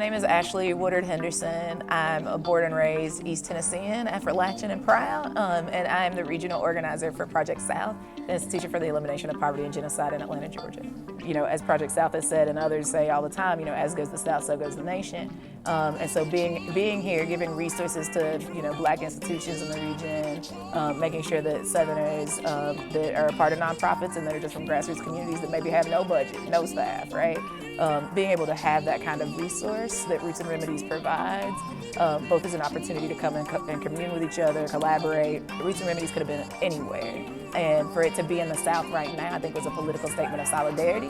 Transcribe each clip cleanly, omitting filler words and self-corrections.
name is Ashley Woodard Henderson. I'm a born and raised East Tennessean, Appalachian and proud, and I am the regional organizer for Project South, the Institution for the Elimination of Poverty and Genocide in Atlanta, Georgia. You know, as Project South has said and others say all the time, you know, as goes the South, so goes the nation. And so being here, giving resources to, you know, Black institutions in the region, making sure that Southerners that are a part of nonprofits and that are just from grassroots communities that maybe have no budget, no staff, right? Being able to have that kind of resource that Roots and Remedies provides, both as an opportunity to come and commune with each other, collaborate. Roots and Remedies could have been anywhere. And for it to be in the South right now, I think was a political statement of solidarity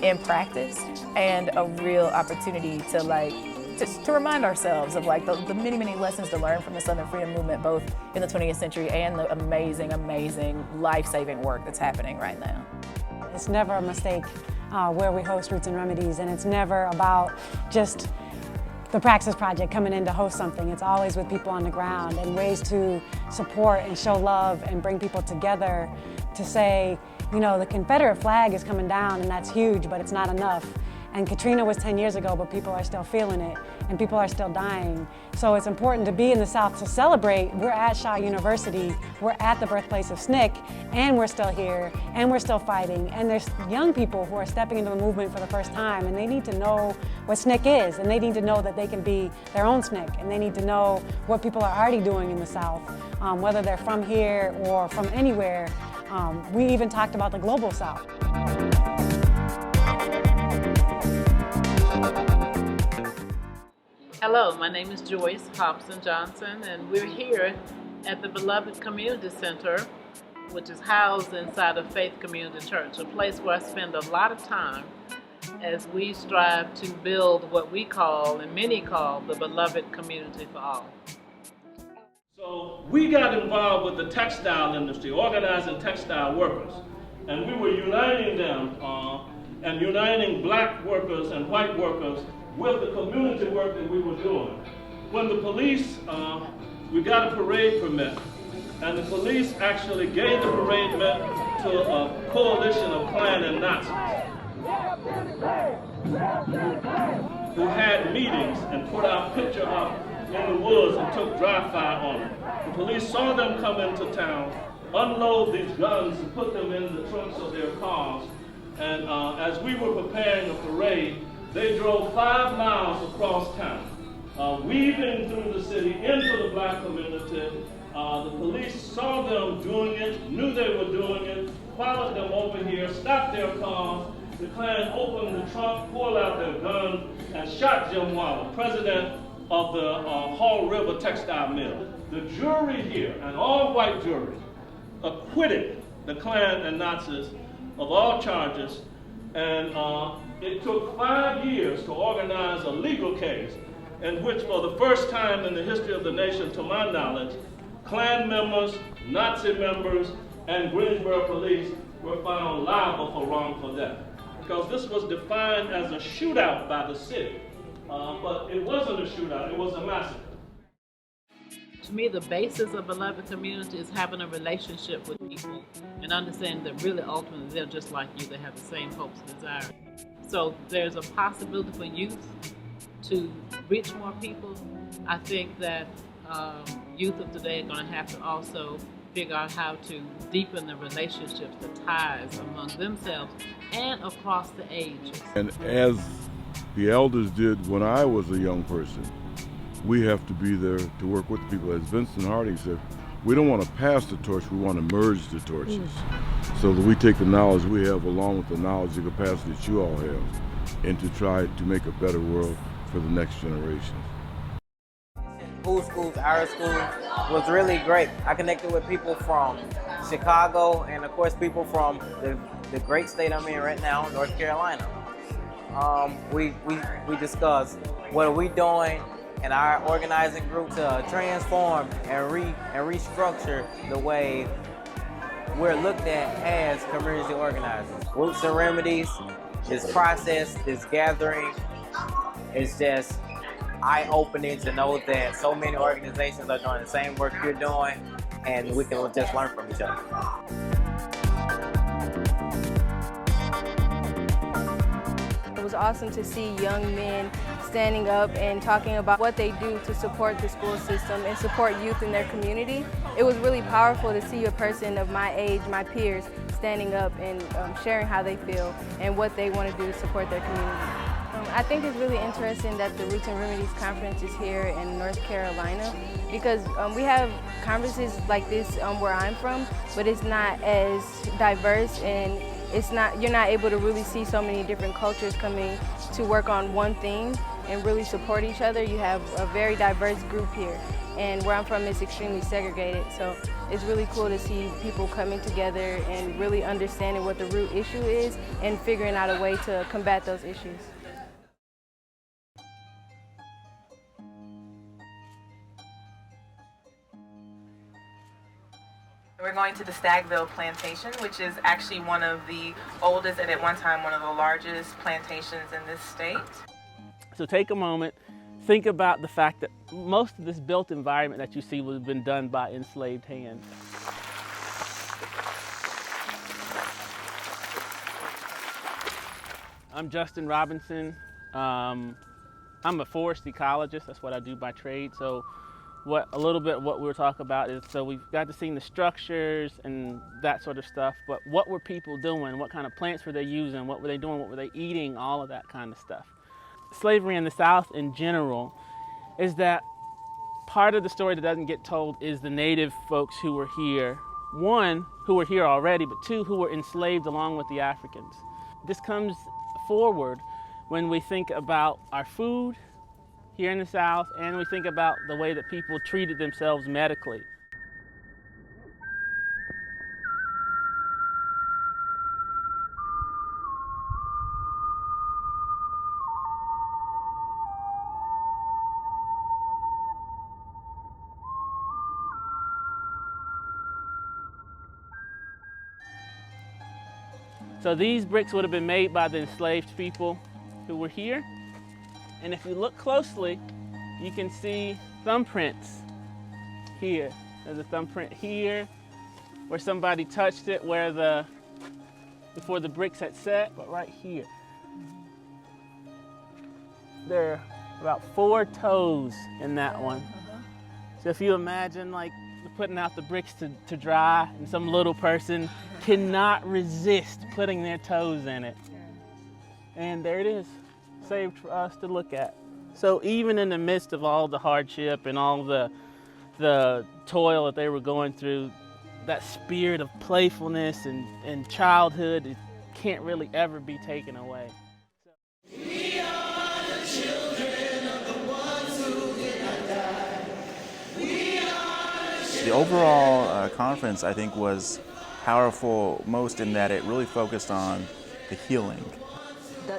in practice, and a real opportunity to remind ourselves of like the many, many lessons to learn from the Southern Freedom Movement, both in the 20th century and the amazing, amazing life-saving work that's happening right now. It's never a mistake where we host Roots and Remedies, and it's never about just the Praxis Project coming in to host something. It's always with people on the ground and ways to support and show love and bring people together to say, you know, the Confederate flag is coming down and that's huge, but it's not enough. And Katrina was 10 years ago, but people are still feeling it and people are still dying. So it's important to be in the South to celebrate. We're at Shaw University, we're at the birthplace of SNCC, and we're still here, and we're still fighting. And there's young people who are stepping into the movement for the first time, and they need to know what SNCC is, and they need to know that they can be their own SNCC, and they need to know what people are already doing in the South, whether they're from here or from anywhere. We even talked about the global South. Hello, my name is Joyce Hobson Johnson, and we're here at the Beloved Community Center, which is housed inside of Faith Community Church, a place where I spend a lot of time as we strive to build what we call, and many call, the beloved community for all. So we got involved with the textile industry, organizing textile workers, and we were uniting them and uniting Black workers and white workers with the community work that we were doing. When the police, we got a parade permit, and the police actually gave the parade permit to a coalition of Klan and Nazis who had meetings and put our picture up in the woods and took dry fire on it. The police saw them come into town, unload these guns and put them in the trunks of their cars, and as we were preparing the parade, they drove 5 miles across town, weaving through the city into the Black community. The police saw them doing it, knew they were doing it, followed them over here, stopped their cars. The Klan opened the trunk, pulled out their guns, and shot Jim Waller, president of the Hall River Textile Mill. The jury here, an all-white jury, acquitted the Klan and Nazis of all charges, and it took 5 years to organize a legal case in which, for the first time in the history of the nation, to my knowledge, Klan members, Nazi members, and Greensboro police were found liable for wrongful death. Because this was defined as a shootout by the city. But it wasn't a shootout, it was a massacre. To me, the basis of beloved community is having a relationship with people and understanding that really ultimately they're just like you, they have the same hopes and desires. So there's a possibility for youth to reach more people. I think that youth of today are going to have to also figure out how to deepen the relationships, the ties among themselves and across the ages. And as the elders did when I was a young person, we have to be there to work with people. As Vincent Harding said, we don't want to pass the torch, we want to merge the torches. So that we take the knowledge we have along with the knowledge and capacity that you all have, and to try to make a better world for the next generation. Whose Schools, Our School was really great. I connected with people from Chicago and of course people from the great state I'm in right now, North Carolina. We discussed what are we doing in our organizing group to transform and restructure the way we're looked at as community organizers. Roots and Remedies, this process, this gathering, is just eye-opening to know that so many organizations are doing the same work you're doing, and we can just learn from each other. It was awesome to see young men standing up and talking about what they do to support the school system and support youth in their community. It was really powerful to see a person of my age, my peers, standing up and sharing how they feel and what they want to do to support their community. I think it's really interesting that the Roots and Remedies conference is here in North Carolina because we have conferences like this where I'm from, but it's not as diverse and you're not able to really see so many different cultures coming to work on one thing and really support each other. You have a very diverse group here, and where I'm from is extremely segregated, so it's really cool to see people coming together and really understanding what the root issue is and figuring out a way to combat those issues. We're going to the Stagville Plantation, which is actually one of the oldest and at one time one of the largest plantations in this state. So take a moment, think about the fact that most of this built environment that you see was been done by enslaved hands. I'm Justin Robinson. I'm a forest ecologist. That's what I do by trade. So a little bit what we were talking about is, so we've got to see the structures and that sort of stuff, but what were people doing? What kind of plants were they using? What were they doing? What were they eating? All of that kind of stuff. Slavery in the South in general is that part of the story that doesn't get told is the native folks who were here. One, who were here already, but two, who were enslaved along with the Africans. This comes forward when we think about our food here in the South, and we think about the way that people treated themselves medically. So these bricks would have been made by the enslaved people who were here. And if you look closely, you can see thumbprints here. There's a thumbprint here where somebody touched it before the bricks had set, but right here. There are about 4 toes in that one. So if you imagine like putting out the bricks to dry and some little person cannot resist putting their toes in it. And there it is, saved for us to look at. So even in the midst of all the hardship and all the toil that they were going through, that spirit of playfulness and childhood, it can't really ever be taken away. We are the children of the ones who did not die. We are the overall conference, I think, was powerful most in that it really focused on the healing.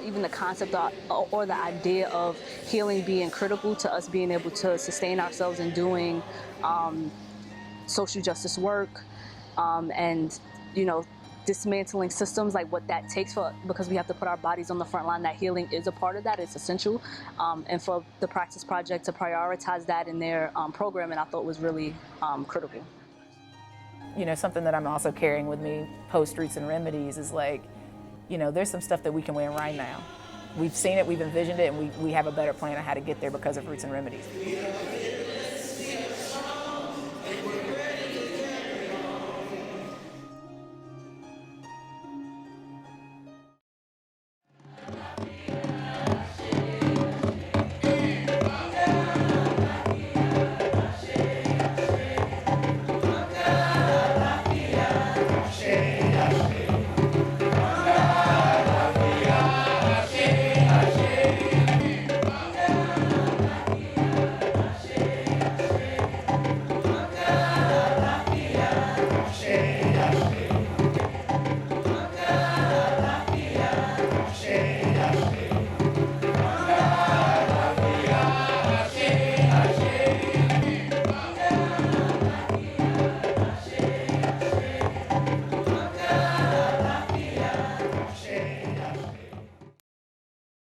Even the concept or the idea of healing being critical to us being able to sustain ourselves in doing social justice work and, dismantling systems, like what that takes because we have to put our bodies on the front line. That healing is a part of that. It's essential. And for the Praxis Project to prioritize that in their programming, I thought was really critical. Something that I'm also carrying with me post Roots and Remedies is like, there's some stuff that we can win right now. We've seen it, we've envisioned it, and we have a better plan on how to get there because of Roots and Remedies.